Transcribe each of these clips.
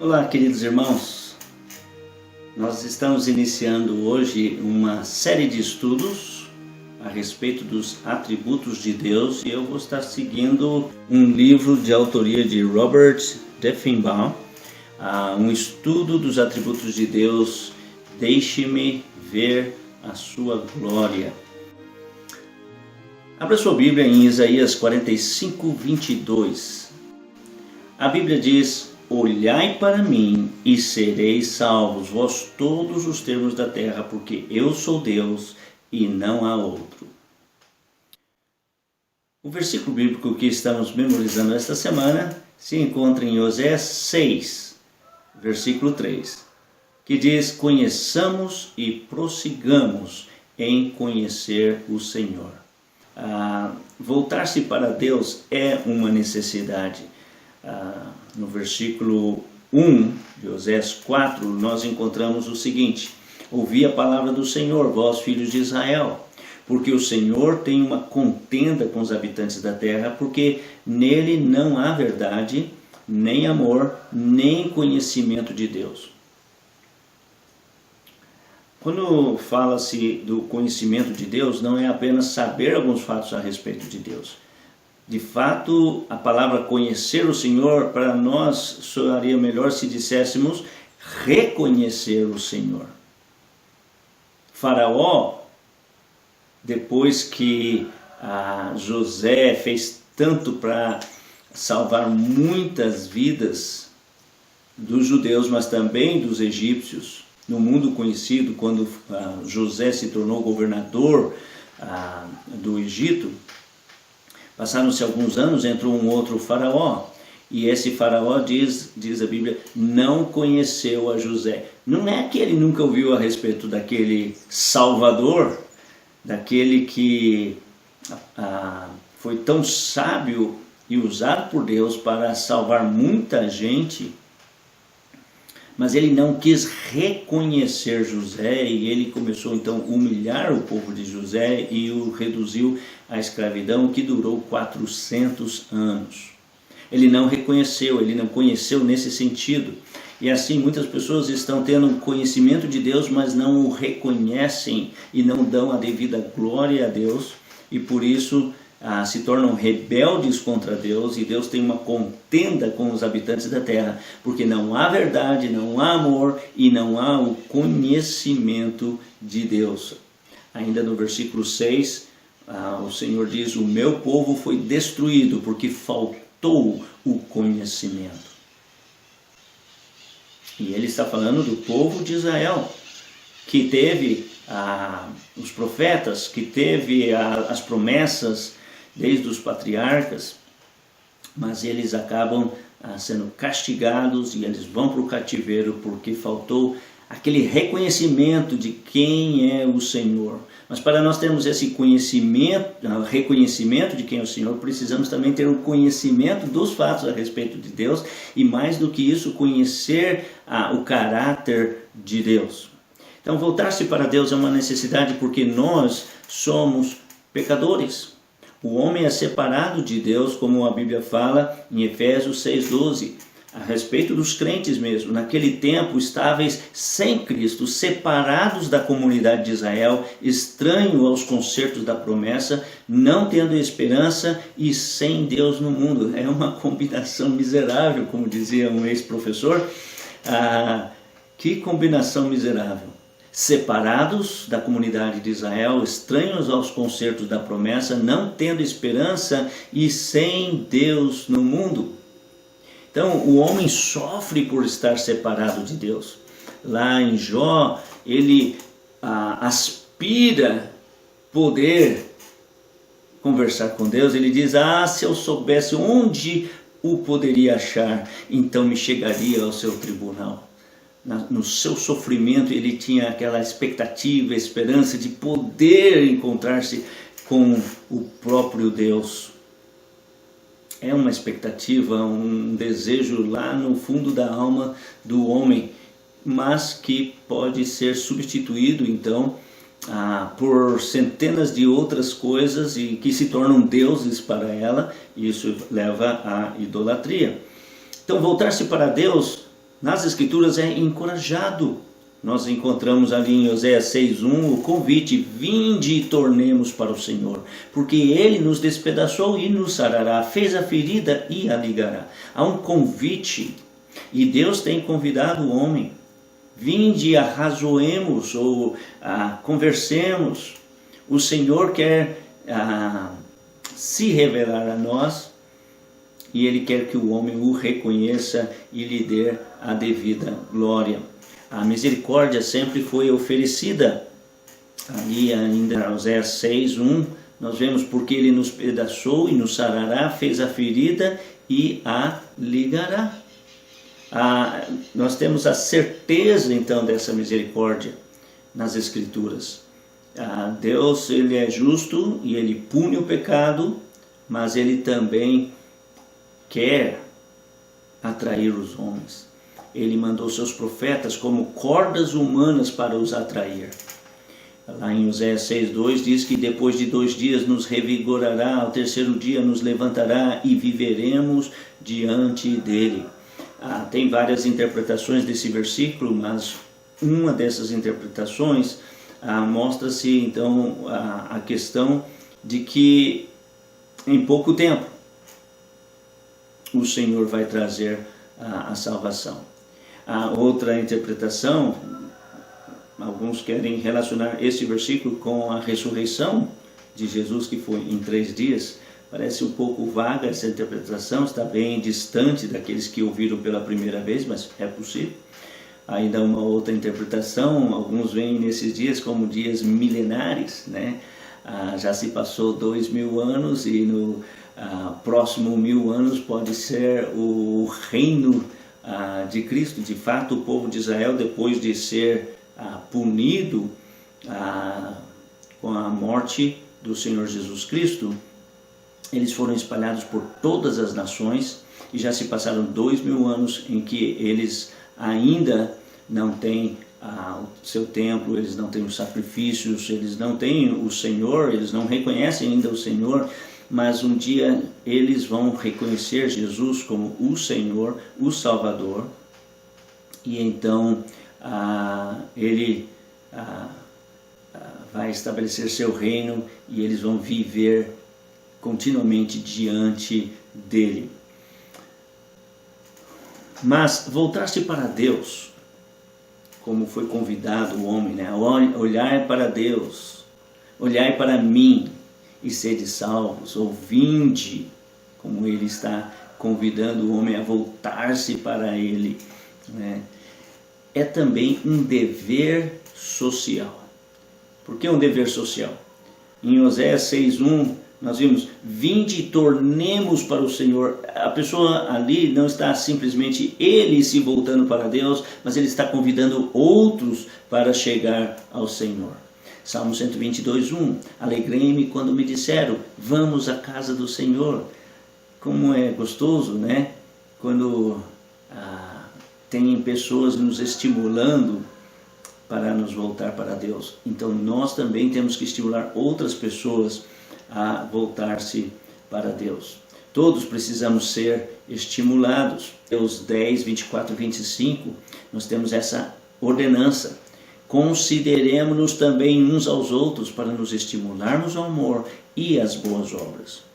Olá, queridos irmãos. Nós estamos iniciando hoje uma série de estudos a respeito dos atributos de Deus e eu vou estar seguindo um livro de autoria de Robert Deffinbaum, um estudo dos atributos de Deus. Deixe-me ver a sua glória. Abra sua Bíblia em Isaías 45:22. A Bíblia diz: olhai para mim e sereis salvos, vós todos os termos da terra, porque eu sou Deus e não há outro. O versículo bíblico que estamos memorizando esta semana se encontra em Oséias 6, versículo 3, que diz: conheçamos e prossigamos em conhecer o Senhor. Voltar-se para Deus é uma necessidade. No versículo 1 de Oséias 4, nós encontramos o seguinte: ouvi a palavra do Senhor, vós filhos de Israel, porque o Senhor tem uma contenda com os habitantes da terra, porque nele não há verdade, nem amor, nem conhecimento de Deus. Quando fala-se do conhecimento de Deus, não é apenas saber alguns fatos a respeito de Deus. De fato, a palavra conhecer o Senhor, para nós soaria melhor se disséssemos reconhecer o Senhor. Faraó, depois que José fez tanto para salvar muitas vidas dos judeus, mas também dos egípcios, no mundo conhecido, quando José se tornou governador do Egito, passaram-se alguns anos, entrou um outro faraó, e esse faraó, diz a Bíblia, não conheceu a José. Não é que ele nunca ouviu a respeito daquele Salvador, daquele que foi tão sábio e usado por Deus para salvar muita gente, mas ele não quis reconhecer José e ele começou então a humilhar o povo de José e o reduziu à escravidão, que durou 400 anos. Ele não reconheceu, ele não conheceu nesse sentido. E assim muitas pessoas estão tendo um conhecimento de Deus, mas não o reconhecem e não dão a devida glória a Deus, e por isso se tornam rebeldes contra Deus, e Deus tem uma contenda com os habitantes da terra, porque não há verdade, não há amor e não há o conhecimento de Deus. Ainda no versículo 6, o Senhor diz: o meu povo foi destruído porque faltou o conhecimento. E ele está falando do povo de Israel, que teve os profetas, que teve as promessas desde os patriarcas, mas eles acabam sendo castigados e eles vão para o cativeiro porque faltou aquele reconhecimento de quem é o Senhor. Mas para nós termos esse reconhecimento de quem é o Senhor, precisamos também ter o conhecimento dos fatos a respeito de Deus, e mais do que isso, conhecer o caráter de Deus. Então, voltar-se para Deus é uma necessidade, porque nós somos pecadores. O homem é separado de Deus, como a Bíblia fala em Efésios 6:12, a respeito dos crentes mesmo. Naquele tempo, estáveis sem Cristo, separados da comunidade de Israel, estranhos aos concertos da promessa, não tendo esperança e sem Deus no mundo. É uma combinação miserável, como dizia um ex-professor. Que combinação miserável! Separados da comunidade de Israel, estranhos aos concertos da promessa, não tendo esperança e sem Deus no mundo. Então, o homem sofre por estar separado de Deus. Lá em Jó, ele aspira poder conversar com Deus. Ele diz: se eu soubesse onde o poderia achar, então me chegaria ao seu tribunal. No seu sofrimento, ele tinha aquela expectativa, esperança de poder encontrar-se com o próprio Deus. É uma expectativa, um desejo lá no fundo da alma do homem, mas que pode ser substituído então por centenas de outras coisas e que se tornam deuses para ela, e isso leva à idolatria. Então, voltar-se para Deus nas Escrituras é encorajado. Nós encontramos ali em Oséias 6:1 o convite: vinde e tornemos para o Senhor, porque Ele nos despedaçou e nos sarará, fez a ferida e a ligará. Há um convite, e Deus tem convidado o homem: vinde e arrazoemos, ou conversemos. O Senhor quer se revelar a nós, e Ele quer que o homem o reconheça e lhe dê a devida glória. A misericórdia sempre foi oferecida. Ali ainda em Oséias 6:1, nós vemos: porque Ele nos despedaçou e nos sarará, fez a ferida e a ligará. Nós temos a certeza então dessa misericórdia nas Escrituras. Deus, Ele é justo e Ele pune o pecado, mas Ele também quer atrair os homens. Ele mandou seus profetas como cordas humanas para os atrair. Lá em Oséias 6:2 diz que depois de 2 dias nos revigorará, ao terceiro dia nos levantará e viveremos diante dele. Tem várias interpretações desse versículo, mas uma dessas interpretações mostra-se então a questão de que em pouco tempo o Senhor vai trazer a salvação. A outra interpretação, alguns querem relacionar esse versículo com a ressurreição de Jesus, que foi em 3 dias. Parece um pouco vaga essa interpretação, está bem distante daqueles que ouviram pela primeira vez, mas é possível. Ainda uma outra interpretação, alguns veem nesses dias como dias milenares, né? Já se passou 2000 anos e no próximo 1000 anos pode ser o reino de Cristo. De fato, o povo de Israel, depois de ser punido com a morte do Senhor Jesus Cristo, eles foram espalhados por todas as nações, e já se passaram 2000 anos em que eles ainda não têm o seu templo, eles não têm os sacrifícios, eles não têm o Senhor, eles não reconhecem ainda o Senhor, mas um dia eles vão reconhecer Jesus como o Senhor, o Salvador, e então Ele vai estabelecer seu reino e eles vão viver continuamente diante dele. Mas voltar-se para Deus, como foi convidado o homem, né? Olhar para Deus, olhai para mim e sede salvos, ou vinde, como Ele está convidando o homem a voltar-se para Ele, né? É também um dever social. Por que um dever social? Em Oséias 6:1 nós vimos: vinde e tornemos para o Senhor. A pessoa ali não está simplesmente ele se voltando para Deus, mas ele está convidando outros para chegar ao Senhor. Salmo 122:1: alegrei-me quando me disseram, vamos à casa do Senhor. Como é gostoso, né? Quando tem pessoas nos estimulando para nos voltar para Deus. Então nós também temos que estimular outras pessoas a voltar-se para Deus. Todos precisamos ser estimulados. Deus 10, 24 e 25, nós temos essa ordenança: consideremos-nos também uns aos outros para nos estimularmos ao amor e às boas obras.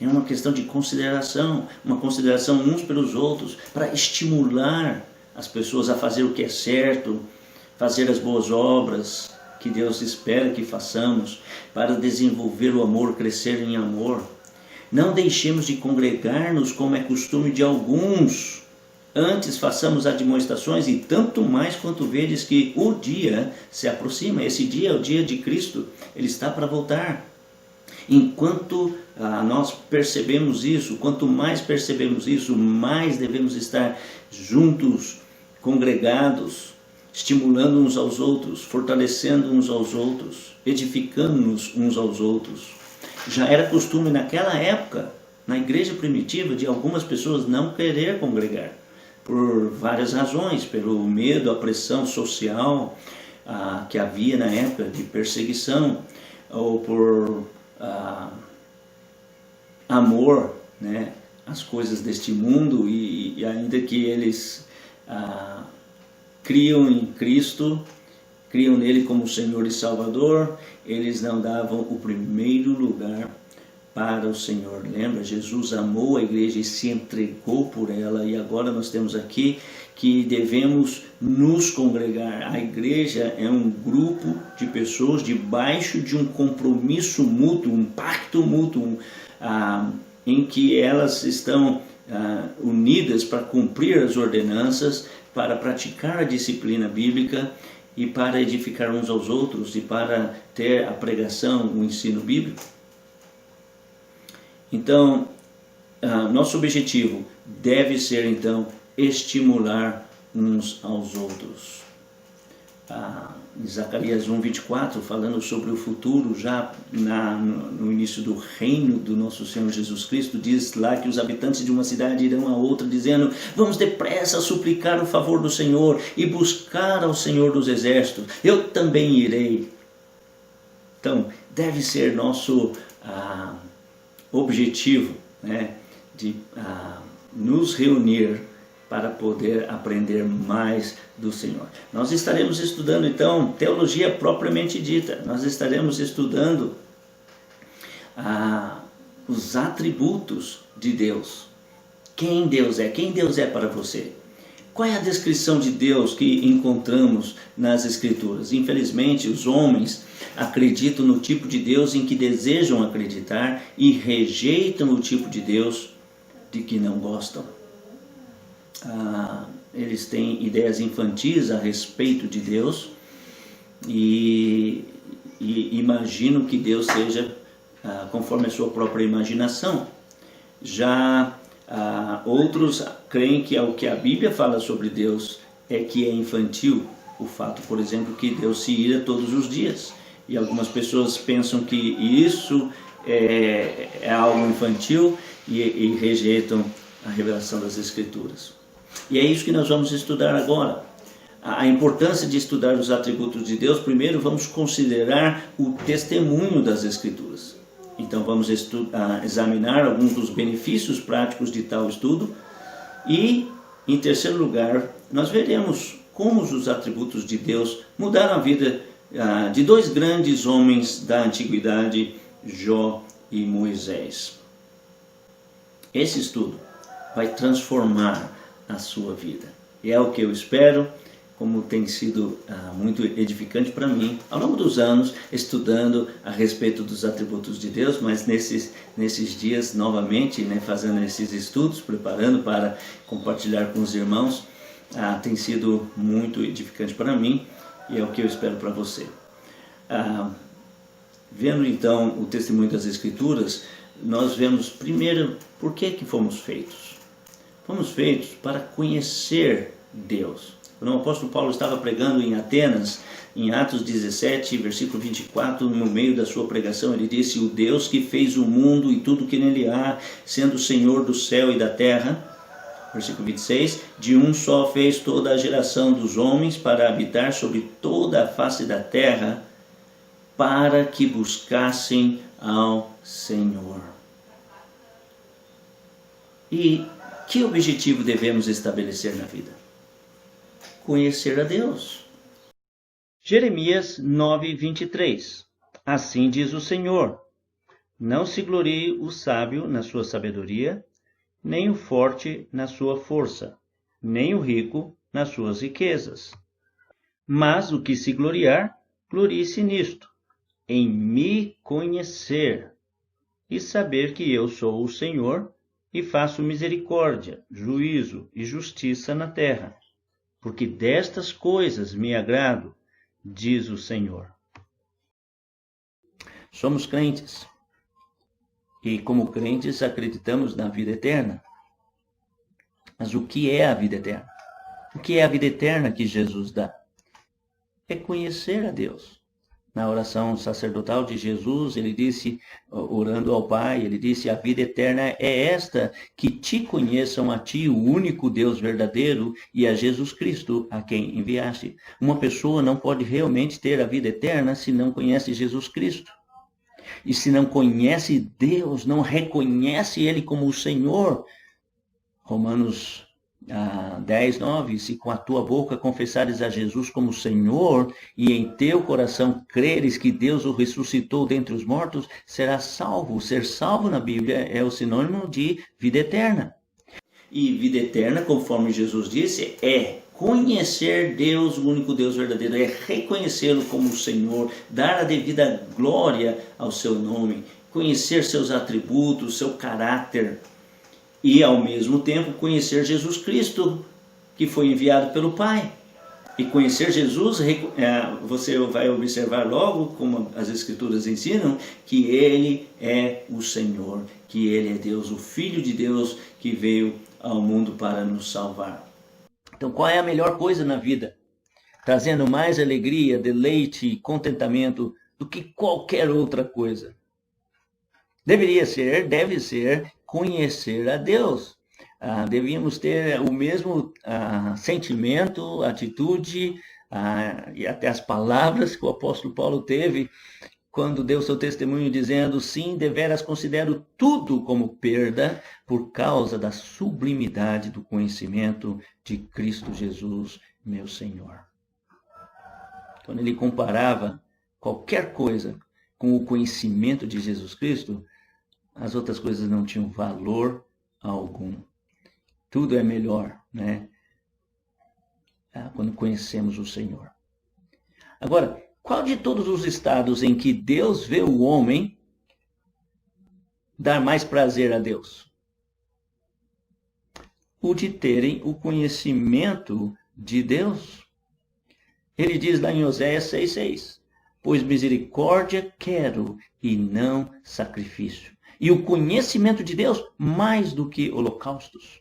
É uma questão de consideração, uma consideração uns pelos outros, para estimular as pessoas a fazer o que é certo, fazer as boas obras que Deus espera que façamos, para desenvolver o amor, crescer em amor. Não deixemos de congregar-nos como é costume de alguns. Antes façamos admoestações, e tanto mais quanto vedes que o dia se aproxima. Esse dia é o dia de Cristo, Ele está para voltar. Enquanto nós percebemos isso, quanto mais percebemos isso, mais devemos estar juntos, congregados, estimulando uns aos outros, fortalecendo uns aos outros, edificando-nos uns aos outros. Já era costume naquela época, na igreja primitiva, de algumas pessoas não querer congregar, por várias razões: pelo medo, a pressão social que havia na época de perseguição, ou por amor, né, as coisas deste mundo e ainda que eles criam em Cristo, criam nele como Senhor e Salvador, eles não davam o primeiro lugar para o Senhor. Lembra? Jesus amou a igreja e se entregou por ela, e agora nós temos aqui que devemos nos congregar. A igreja é um grupo de pessoas debaixo de um compromisso mútuo, um pacto mútuo, em que elas estão unidas para cumprir as ordenanças, para praticar a disciplina bíblica e para edificar uns aos outros e para ter a pregação, o ensino bíblico. Então, nosso objetivo deve ser, então, estimular uns aos outros. Em Zacarias 1:24, falando sobre o futuro, já no início do reino do nosso Senhor Jesus Cristo, diz lá que os habitantes de uma cidade irão a outra, dizendo: vamos depressa suplicar o favor do Senhor e buscar ao Senhor dos exércitos, eu também irei. Então, deve ser nosso objetivo, né, de nos reunir para poder aprender mais do Senhor. Nós estaremos estudando, então, teologia propriamente dita. Nós estaremos estudando os atributos de Deus. Quem Deus é para você? Qual é a descrição de Deus que encontramos nas Escrituras? Infelizmente, os homens acreditam no tipo de Deus em que desejam acreditar e rejeitam o tipo de Deus de que não gostam. Eles têm ideias infantis a respeito de Deus e imaginam que Deus seja conforme a sua própria imaginação. Já outros creem que o que a Bíblia fala sobre Deus é que é infantil. O fato, por exemplo, que Deus se ira todos os dias. E algumas pessoas pensam que isso é algo infantil e rejeitam a revelação das Escrituras. E é isso que nós vamos estudar agora. A importância de estudar os atributos de Deus. Primeiro vamos considerar o testemunho das Escrituras. Então vamos examinar alguns dos benefícios práticos de tal estudo. E, em terceiro lugar, nós veremos como os atributos de Deus mudaram a vida de dois grandes homens da antiguidade, Jó e Moisés. Esse estudo vai transformar a sua vida. E é o que eu espero, como tem sido muito edificante para mim ao longo dos anos, estudando a respeito dos atributos de Deus, mas nesses dias novamente, né, fazendo esses estudos, preparando para compartilhar com os irmãos, tem sido muito edificante para mim e é o que eu espero para você. Vendo então o testemunho das Escrituras, nós vemos primeiro por que fomos feitos. Fomos feitos para conhecer Deus. Quando o apóstolo Paulo estava pregando em Atenas, em Atos 17, versículo 24, no meio da sua pregação, ele disse: o Deus que fez o mundo e tudo que nele há, sendo o Senhor do céu e da terra, versículo 26, de um só fez toda a geração dos homens para habitar sobre toda a face da terra, para que buscassem ao Senhor. E que objetivo devemos estabelecer na vida? Conhecer a Deus. Jeremias 9:23. Assim diz o Senhor: não se glorie o sábio na sua sabedoria, nem o forte na sua força, nem o rico nas suas riquezas. Mas o que se gloriar, glorie-se nisto, em me conhecer e saber que eu sou o Senhor e faço misericórdia, juízo e justiça na terra. Porque destas coisas me agrado, diz o Senhor. Somos crentes. E como crentes acreditamos na vida eterna. Mas o que é a vida eterna? O que é a vida eterna que Jesus dá? É conhecer a Deus. Na oração sacerdotal de Jesus, ele disse, orando ao Pai, ele disse: a vida eterna é esta, que te conheçam a ti, o único Deus verdadeiro, e a Jesus Cristo, a quem enviaste. Uma pessoa não pode realmente ter a vida eterna se não conhece Jesus Cristo. E se não conhece Deus, não reconhece Ele como o Senhor, Romanos 10, 9, se com a tua boca confessares a Jesus como Senhor e em teu coração creres que Deus o ressuscitou dentre os mortos, serás salvo. Ser salvo na Bíblia é o sinônimo de vida eterna. E vida eterna, conforme Jesus disse, é conhecer Deus, o único Deus verdadeiro, é reconhecê-lo como o Senhor, dar a devida glória ao seu nome, conhecer seus atributos, seu caráter e, ao mesmo tempo, conhecer Jesus Cristo, que foi enviado pelo Pai. E conhecer Jesus, você vai observar logo, como as Escrituras ensinam, que Ele é o Senhor, que Ele é Deus, o Filho de Deus que veio ao mundo para nos salvar. Então, qual é a melhor coisa na vida? Trazendo mais alegria, deleite e contentamento do que qualquer outra coisa. Deve ser conhecer a Deus. Devíamos ter o mesmo sentimento, atitude e até as palavras que o apóstolo Paulo teve quando deu seu testemunho dizendo: sim, deveras considero tudo como perda por causa da sublimidade do conhecimento de Cristo Jesus, meu Senhor. Quando ele comparava qualquer coisa com o conhecimento de Jesus Cristo, as outras coisas não tinham valor algum. Tudo é melhor, né? Quando conhecemos o Senhor. Agora, qual de todos os estados em que Deus vê o homem dar mais prazer a Deus? O de terem o conhecimento de Deus. Ele diz lá em Oséias 6,6: pois misericórdia quero e não sacrifício, e o conhecimento de Deus mais do que holocaustos.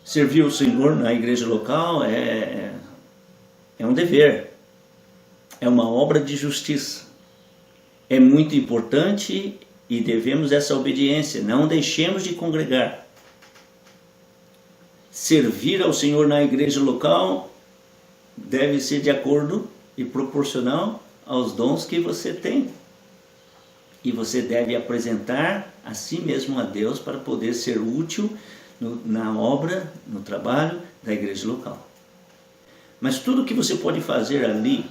Servir o Senhor na igreja local é um dever. É uma obra de justiça. É muito importante e devemos essa obediência. Não deixemos de congregar. Servir ao Senhor na igreja local deve ser de acordo e proporcional aos dons que você tem. E você deve apresentar a si mesmo a Deus para poder ser útil na obra, no trabalho da igreja local. Mas tudo que você pode fazer ali,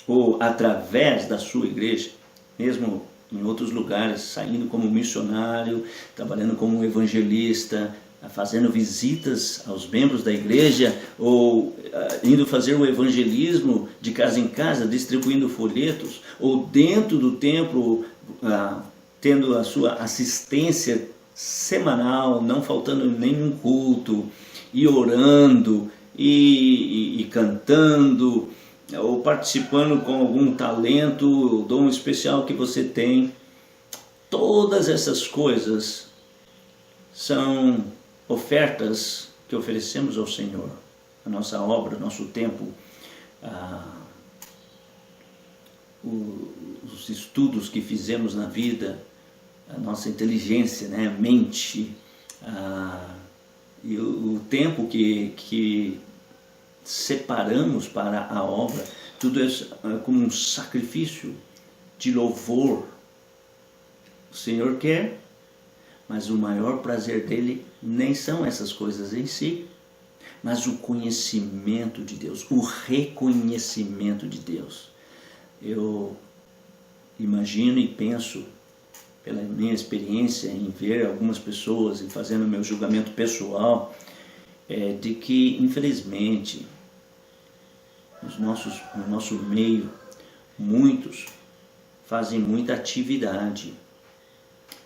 ou através da sua igreja, mesmo em outros lugares, saindo como missionário, trabalhando como evangelista, fazendo visitas aos membros da igreja, ou indo fazer o evangelismo de casa em casa, distribuindo folhetos, ou dentro do templo, tendo a sua assistência semanal, não faltando nenhum culto, e orando, e cantando, ou participando com algum talento, ou dom especial que você tem. Todas essas coisas são ofertas que oferecemos ao Senhor, a nossa obra, o nosso tempo, os estudos que fizemos na vida, a nossa inteligência, né, a mente, e o tempo que separamos para a obra, tudo é como um sacrifício de louvor. O Senhor quer, mas o maior prazer dele nem são essas coisas em si, mas o conhecimento de Deus, o reconhecimento de Deus. Eu imagino e penso, pela minha experiência em ver algumas pessoas e fazendo meu julgamento pessoal, de que, infelizmente, no nosso meio, muitos fazem muita atividade,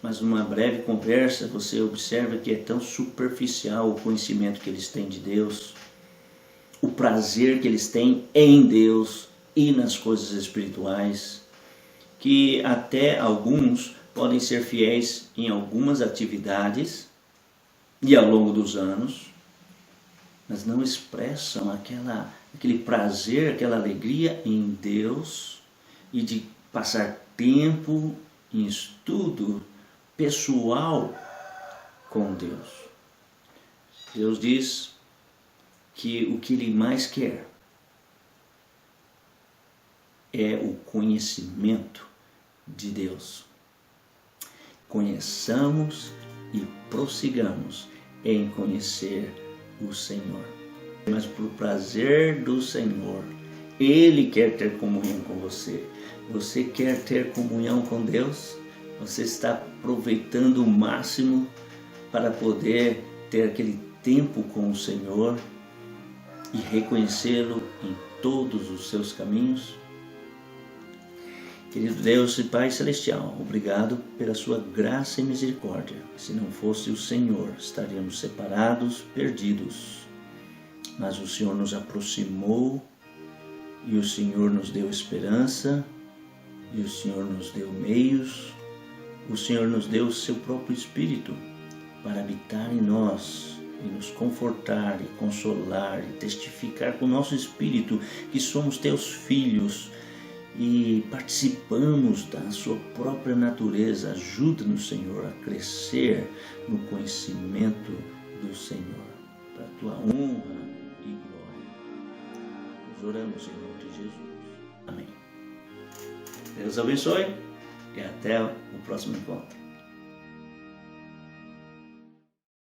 mas numa breve conversa você observa que é tão superficial o conhecimento que eles têm de Deus, o prazer que eles têm em Deus e nas coisas espirituais, que até alguns podem ser fiéis em algumas atividades e ao longo dos anos, mas não expressam aquele prazer, aquela alegria em Deus e de passar tempo em estudo pessoal com Deus. Deus diz que o que Ele mais quer é o conhecimento de Deus. Conheçamos e prossigamos em conhecer o Senhor. Mas por prazer do Senhor, Ele quer ter comunhão com você. Você quer ter comunhão com Deus? Você está aproveitando o máximo para poder ter aquele tempo com o Senhor e reconhecê-lo em todos os seus caminhos? Querido Deus e Pai Celestial, obrigado pela sua graça e misericórdia. Se não fosse o Senhor, estaríamos separados, perdidos. Mas o Senhor nos aproximou e o Senhor nos deu esperança e o Senhor nos deu meios. O Senhor nos deu o seu próprio Espírito para habitar em nós e nos confortar e consolar e testificar com o nosso Espírito que somos teus filhos e participamos da sua própria natureza. Ajuda-nos, Senhor, a crescer no conhecimento do Senhor, para a tua honra e glória. Nós oramos em nome de Jesus. Amém. Deus abençoe e até o próximo encontro.